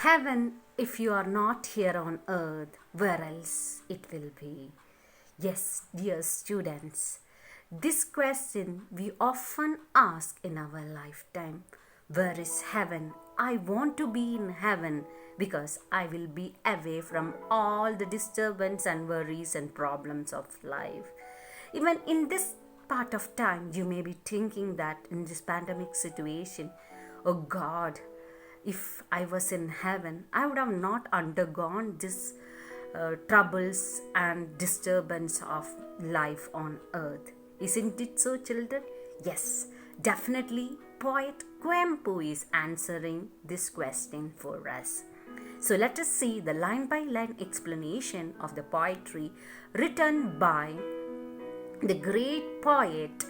Heaven, if you are not here on earth, where else it will be? Yes, dear students, this question we often ask in our lifetime. Where is heaven? I want to be in heaven because I will be away from all the disturbance and worries and problems of life. Even in this part of time, you may be thinking that in this pandemic situation, oh God, if I was in heaven, I would have not undergone this troubles and disturbance of life on earth. Isn't it so, children? Yes, definitely. Poet Kuvempu is answering this question for us. So let us see the line by line explanation of the poetry written by the great poet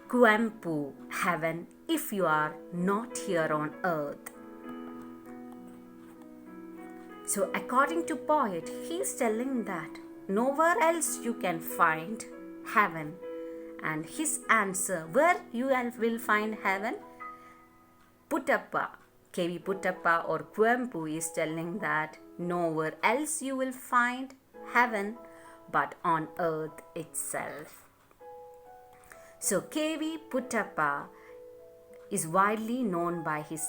Kuvempu, Heaven, if you are not here on earth. So according to poet, he is telling that nowhere else you can find heaven. And his answer, where you will find heaven? Puttappa, K.V. Puttappa or Kuvempu is telling that nowhere else you will find heaven but on earth itself. So K.V. Puttappa is widely known by his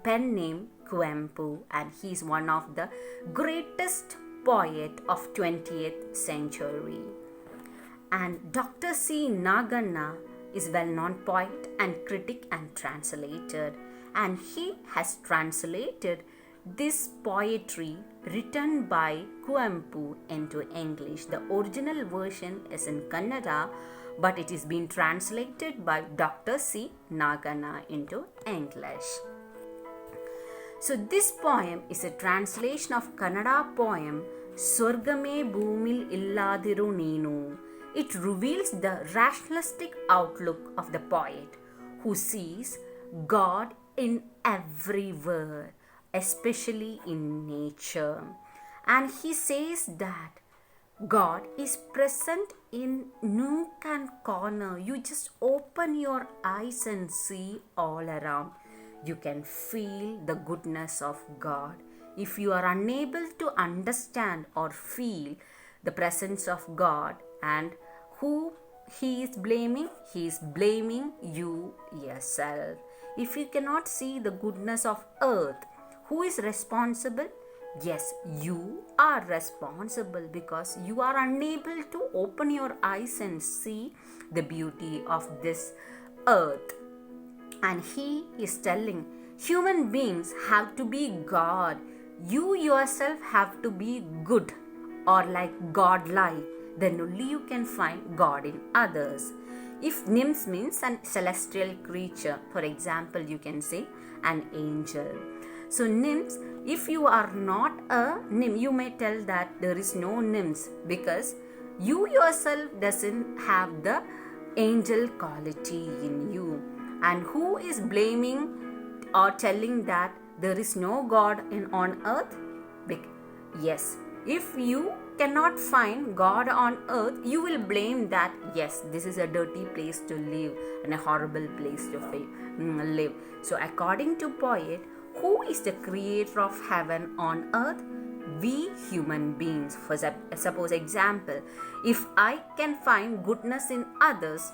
pen name Kuvempu, and he is one of the greatest poet of 20th century. And Dr. C. Naganna is well-known poet and critic and translator, and he has translated this poetry written by Kuvempu into English. The original version is in Kannada, but it is being translated by Dr. C. Naganna into English. So this poem is a translation of Kannada poem Swargame Bhumil Illadiru Neenu. It reveals the rationalistic outlook of the poet who sees God in everywhere, especially in nature. And he says that God is present in nook and corner. You just open your eyes and see all around. You can feel the goodness of God. If you are unable to understand or feel the presence of God and who He is blaming you yourself. If you cannot see the goodness of earth, who is responsible? Yes, you are responsible because you are unable to open your eyes and see the beauty of this earth. And he is telling human beings have to be God. You yourself have to be good or like God-like. Then only you can find God in others. If nymphs means a celestial creature, for example, you can say an angel. So nymphs, if you are not a nymph, you may tell that there is no nymphs because you yourself doesn't have the angel quality in you. And who is blaming or telling that there is no God on earth? Yes, if you cannot find God on earth, you will blame that, yes, this is a dirty place to live and a horrible place to live. So according to poet, who is the creator of heaven on earth? We human beings. For suppose example, if I can find goodness in others,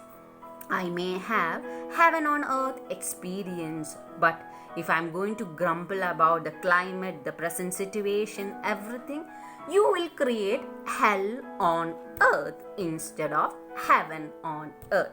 I may have heaven on earth experience. But if I'm going to grumble about the climate, the present situation, everything, you will create hell on earth instead of heaven on earth.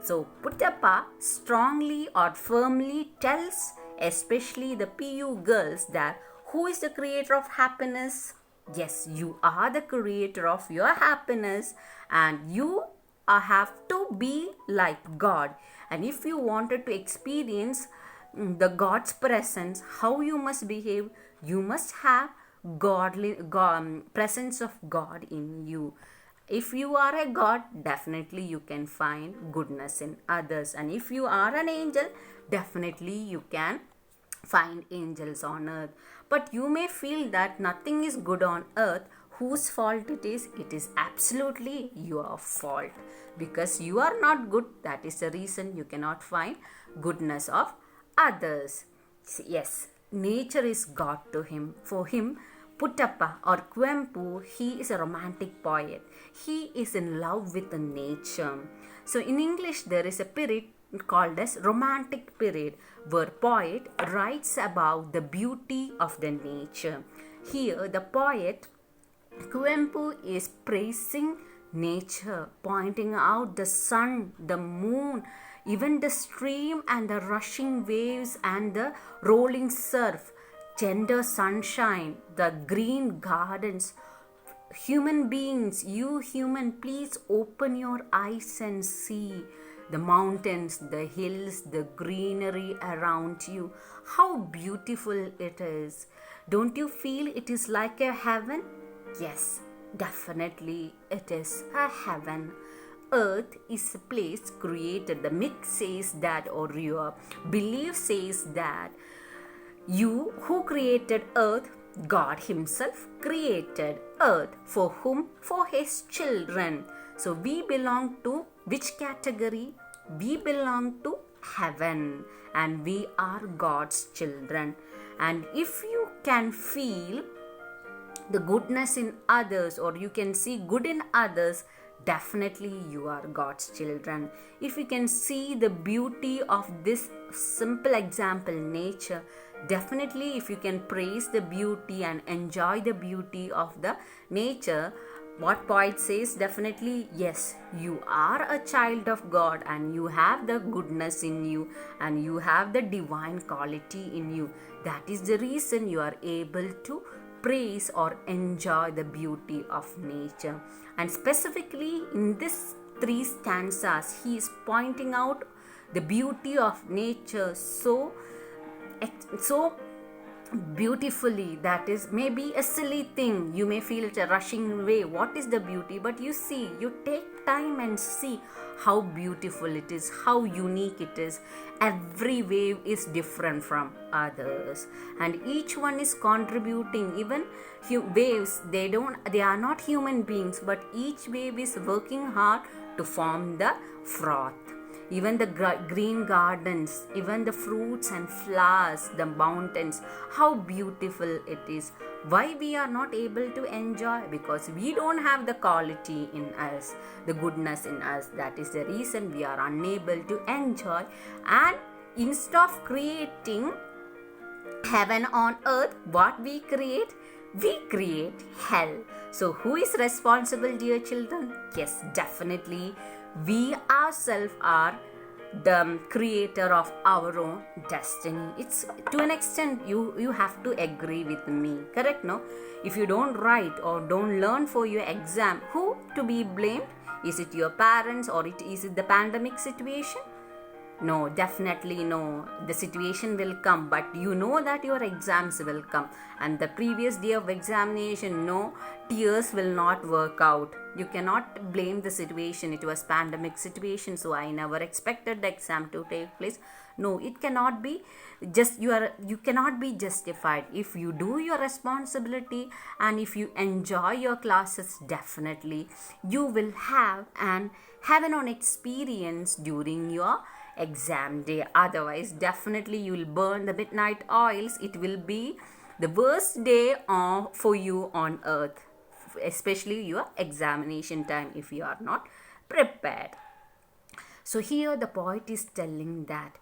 So Puttappa strongly or firmly tells especially the PU girls that who is the creator of happiness? Yes, you are the creator of your happiness, and you have to be like God. And if you wanted to experience the God's presence, how you must behave? You must have presence of God in you. If you are a God, definitely you can find goodness in others. And if you are an angel, definitely you can find angels on earth. But you may feel that nothing is good on earth. Whose fault it is? It is absolutely your fault. Because you are not good, that is the reason you cannot find goodness of others. Yes, nature is God to him. For him, Puttappa or Kuempu, he is a romantic poet. He is in love with the nature. So in English, there is a period called as romantic period, where poet writes about the beauty of the nature. Here, the poet Kuempu is praising nature, pointing out the sun, the moon, even the stream and the rushing waves and the rolling surf, tender sunshine, the green gardens. Human beings, you human, please open your eyes and see the mountains, the hills, the greenery around you. How beautiful it is. Don't you feel it is like a heaven? Yes, definitely it is a heaven. Earth is a place created. The myth says that, or your belief says that, you who created earth, God himself created earth. For whom? For his children. So we belong to which category? We belong to heaven, and we are God's children. And if you can feel the goodness in others, or you can see good in others, definitely you are God's children. If you can see the beauty of this simple example, nature, definitely if you can praise the beauty and enjoy the beauty of the nature, what poet says, definitely yes, you are a child of God, and you have the goodness in you, and you have the divine quality in you. That is the reason you are able to praise or enjoy the beauty of nature. And specifically in this 3 stanzas, he is pointing out the beauty of nature so beautifully. That is maybe a silly thing. You may feel it a rushing way. What is the beauty? But you see, you take time and see how beautiful it is, how unique it is. Every wave is different from others, and each one is contributing. Even waves, they are not human beings, but each wave is working hard to form the froth. Even the green gardens, even the fruits and flowers, the mountains, how beautiful it is. Why we are not able to enjoy? Because we don't have the quality in us, the goodness in us. That is the reason we are unable to enjoy. And instead of creating heaven on earth, what we create? We create hell. So who is responsible, dear children? Yes, definitely we ourselves are the creator of our own destiny. It's to an extent you have to agree with me, correct? No, if you don't write or don't learn for your exam, who to be blamed? Is it your parents, or is it the pandemic situation? No, definitely no. The situation will come, but you know that your exams will come, and the previous day of examination, no, tears will not work out. You cannot blame the situation. It was pandemic situation, so I never expected the exam to take place. No, it cannot be. You cannot be justified. If you do your responsibility and if you enjoy your classes, definitely you will have an heaven-on experience during your exam day. Otherwise, definitely you will burn the midnight oils. It will be the worst day for you on earth, especially your examination time, if you are not prepared. So here the poet is telling that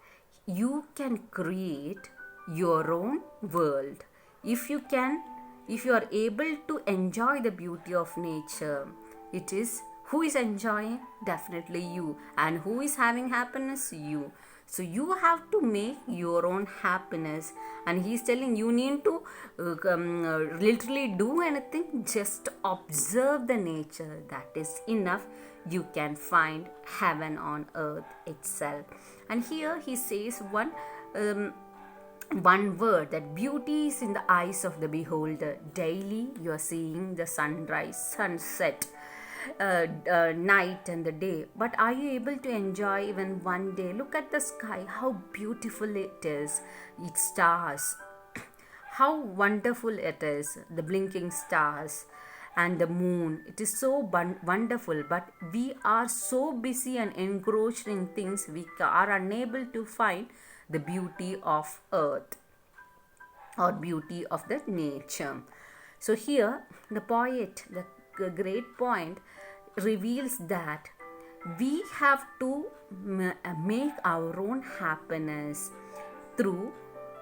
you can create your own world if you are able to enjoy the beauty of nature. It is who is enjoying? Definitely you. And who is having happiness? You. So you have to make your own happiness. And he's telling you need to literally do anything. Just observe the nature. That is enough. You can find heaven on earth itself. And here he says one word, that beauty is in the eyes of the beholder. Daily you are seeing the sunrise, sunset, night and the day, but are you able to enjoy even one day? Look at the sky, how beautiful it is. Its stars, how wonderful it is, the blinking stars and the moon. It is so wonderful, but we are so busy and engrossed in things, we are unable to find the beauty of earth. or beauty of the nature. So here the poet, the great point, reveals that we have to make our own happiness through.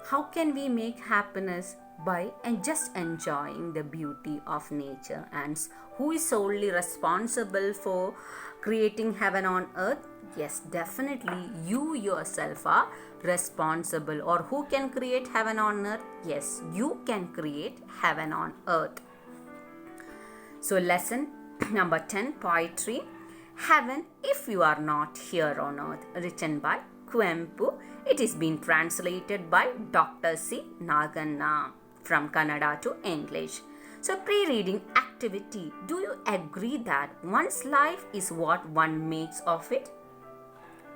How can we make happiness? By and just enjoying the beauty of nature. And who is solely responsible for creating heaven on earth? Yes, definitely you yourself are responsible. Or who can create heaven on earth? Yes, you can create heaven on earth. So lesson number 10, poetry. Heaven if you are not here on earth, written by Kuempu. It is being translated by Dr. C. Naganna from Kannada to English. So pre-reading activity. Do you agree that one's life is what one makes of it?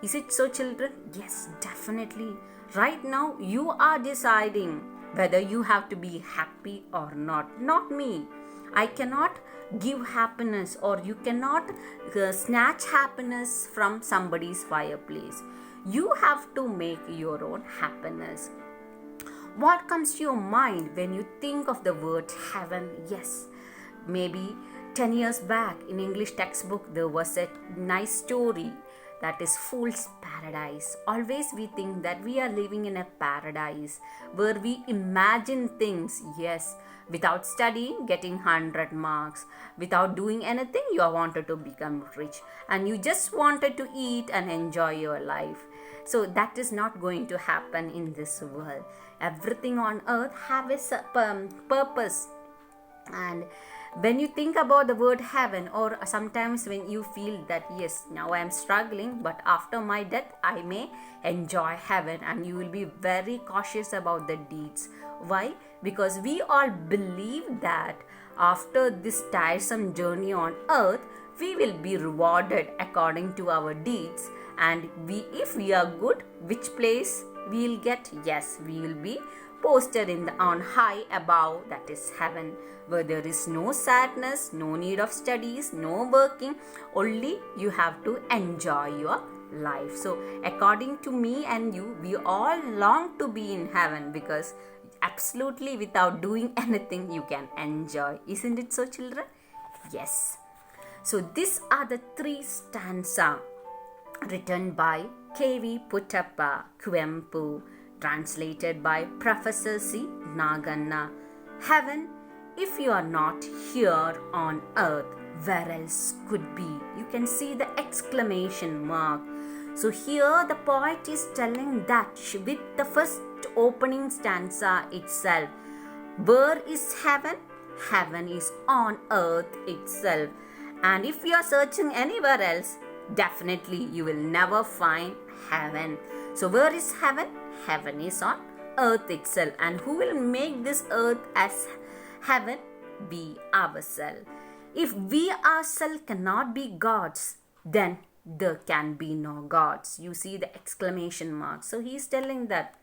Is it so, children? Yes, definitely. Right now you are deciding whether you have to be happy or not. Not me. I cannot give happiness, or you cannot snatch happiness from somebody's fireplace. You have to make your own happiness. What comes to your mind when you think of the word heaven? Yes, maybe 10 years back in English textbook there was a nice story, that is Fool's Paradise. Always we think that we are living in a paradise where we imagine things. Yes, without studying, getting 100 marks. Without doing anything, you wanted to become rich. And you just wanted to eat and enjoy your life. So that is not going to happen in this world. Everything on earth has a purpose. And when you think about the word heaven, or sometimes when you feel that yes, now I am struggling, but after my death I may enjoy heaven, and you will be very cautious about the deeds. Why? Because we all believe that after this tiresome journey on earth, we will be rewarded according to our deeds. And if we are good, which place we will get? Yes, we will be posted on high above, that is heaven, where there is no sadness, no need of studies, no working, only you have to enjoy your life. So according to me and you, we all long to be in heaven, because absolutely without doing anything you can enjoy. Isn't it so, children? Yes. So these are the 3 stanzas written by K.V. Puttappa Kuempu, translated by Professor C. Naganna. Heaven, if you are not here on earth, where else could be? You can see the exclamation mark. So here the poet is telling that with the first opening stanza itself, where is heaven? Heaven is on earth itself. And if you are searching anywhere else, definitely you will never find heaven. So where is heaven? Heaven is on earth itself. And who will make this earth as heaven? We ourselves. If we ourselves cannot be gods, then there can be no gods. You see the exclamation mark. So he is telling that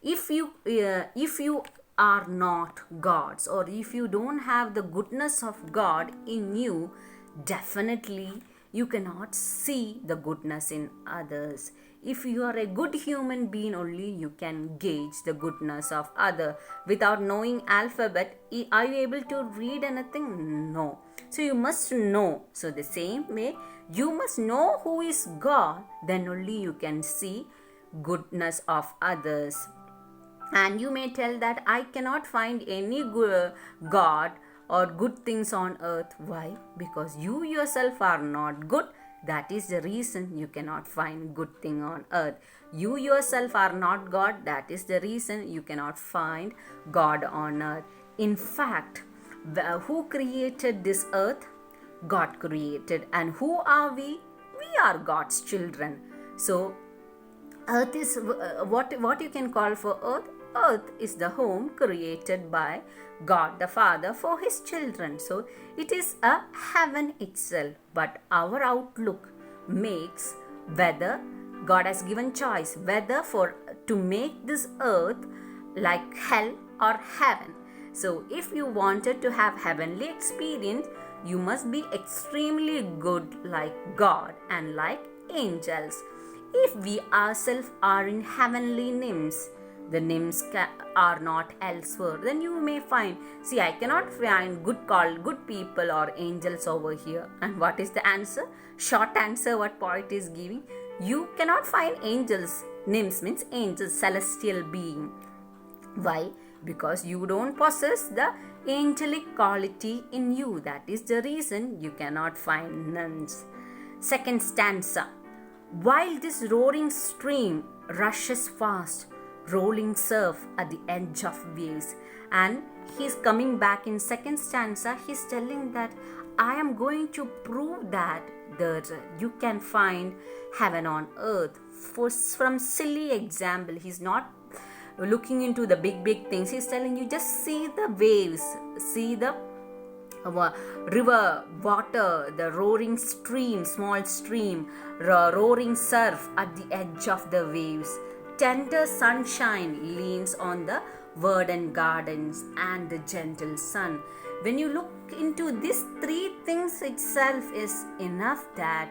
if you are not gods, or if you don't have the goodness of God in you, definitely you cannot see the goodness in others. If you are a good human being, only you can gauge the goodness of other. Without knowing alphabet, are you able to read anything? No. So you must know. So the same way, you must know who is God, then only you can see goodness of others. And you may tell that I cannot find any God or good things on earth. Why? Because you yourself are not good. That is the reason you cannot find good thing on earth. You yourself are not God. That is the reason you cannot find God on earth. In fact, who created this earth? God created. And who are we? We are God's children. So earth is what you can call for earth. Earth is the home created by God the Father for His children. So it is a heaven itself. But our outlook makes whether God has given choice whether to make this earth like hell or heaven. So if you wanted to have heavenly experience, you must be extremely good like God and like angels. If we ourselves are in heavenly nymphs, the nymphs are not elsewhere, then you may find, see, I cannot find good people or angels over here. And what is the answer? Short answer what poet is giving: you cannot find angels. Nymphs means angels, celestial being. Why? Because you don't possess the angelic quality in you. That is the reason you cannot find nuns. Second stanza. While this roaring stream rushes fast, rolling surf at the edge of waves. And he's coming back in second stanza. He's telling that I am going to prove that you can find heaven on earth. From silly example, he's not looking into the big things. He's telling you, just see the waves, see the river, water, the roaring stream, small stream, roaring surf at the edge of the waves. Tender sunshine leans on the verdant gardens and the gentle sun. When you look into these three things itself is enough, that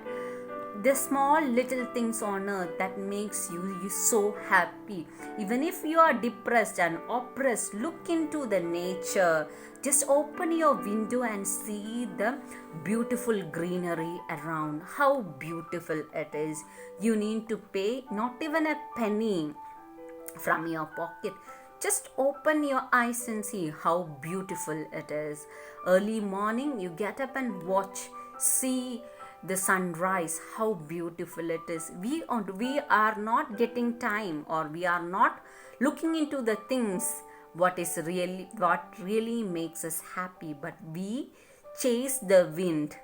the small little things on earth that makes you so happy. Even if you are depressed and oppressed, look into the nature. Just open your window and see the beautiful greenery around. How beautiful it is. You need to pay not even a penny from your pocket. Just open your eyes and see how beautiful it is. Early morning, you get up and watch, see the sunrise, how beautiful it is. We are not getting time, or we are not looking into the things what really makes us happy, but we chase the wind.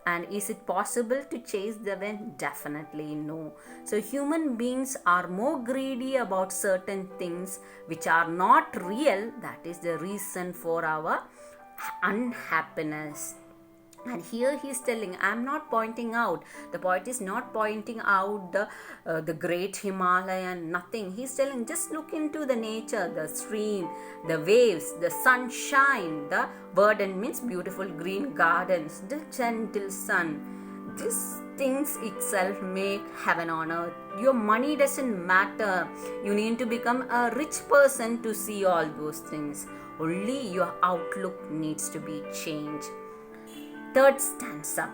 And is it possible to chase the wind? Definitely no. So human beings are more greedy about certain things which are not real. That is the reason for our unhappiness. And here he is telling, I am not pointing out, the poet is not pointing out the great Himalayan, nothing. He is telling, just look into the nature, the stream, the waves, the sunshine, the verdant means beautiful green gardens, the gentle sun. These things itself make heaven on earth. Your money doesn't matter. You need to become a rich person to see all those things. Only your outlook needs to be changed. Third stanza.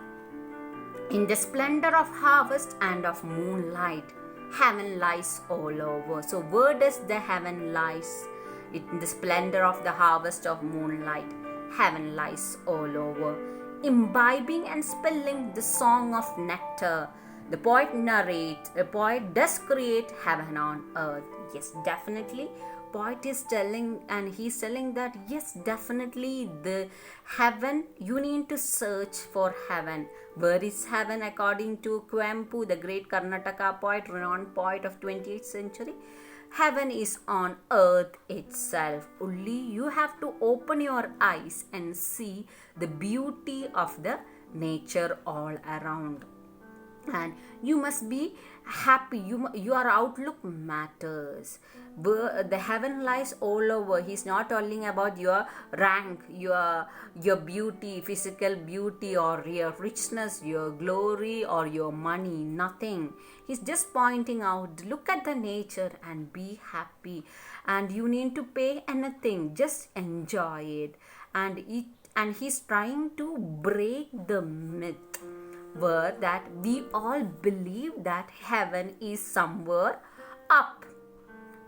In the splendor of harvest and of moonlight, heaven lies all over. So where does the heaven lies? In the splendor of the harvest of moonlight, heaven lies all over. Imbibing and spilling the song of nectar, the poet does create heaven on earth. Yes, definitely. Poet is telling, and he's telling that yes, definitely the heaven, you need to search for heaven. Where is heaven according to Kuempu, the great Karnataka poet, renowned poet of 20th century? Heaven is on earth itself. Only you have to open your eyes and see the beauty of the nature all around. And you must be happy. Your outlook matters. The heaven lies all over. He's not telling about your rank, your beauty, physical beauty, or your richness, your glory, or your money. Nothing. He's just pointing out, look at the nature and be happy. And you need to pay anything. Just enjoy it. And he's trying to break the myth were that we all believe that heaven is somewhere up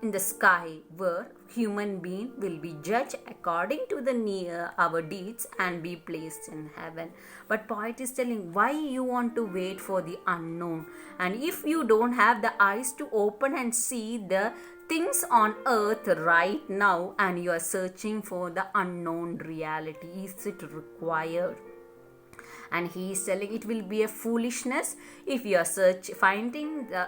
in the sky, where human being will be judged according to our deeds and be placed in heaven. But poet is telling, why you want to wait for the unknown? And if you don't have the eyes to open and see the things on earth right now, and you are searching for the unknown reality, is it required? And he is telling it will be a foolishness if you are finding the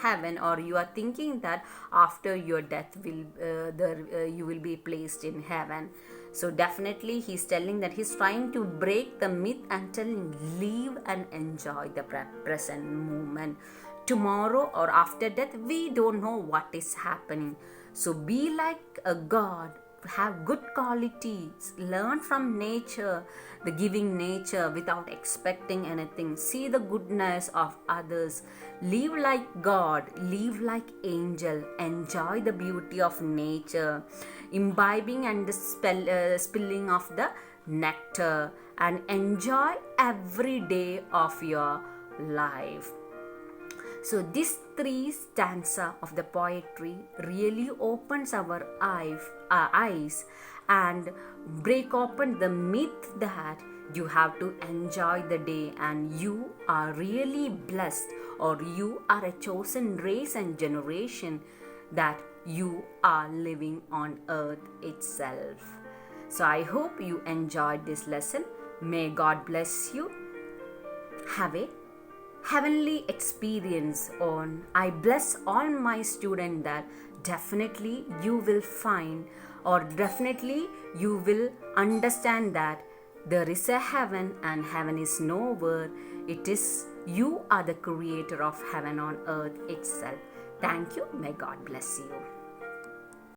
heaven, or you are thinking that after your death you will be placed in heaven. So definitely he is telling that he is trying to break the myth and telling, live and enjoy the present moment. Tomorrow or after death, we don't know what is happening. So be like a God have good qualities, learn from nature, the giving nature without expecting anything, see the goodness of others, live like God, live like angel, enjoy the beauty of nature, imbibing and the spilling of the nectar, and enjoy every day of your life. So this three stanza of the poetry really opens our eyes and break open the myth that you have to enjoy the day and you are really blessed, or you are a chosen race and generation, that you are living on earth itself. So I hope you enjoyed this lesson. May God bless you. Have a heavenly experience on. I bless all my students that definitely you will find, or definitely you will understand that there is a heaven and heaven is nowhere. It is you are the creator of heaven on earth itself. Thank you. May God bless you.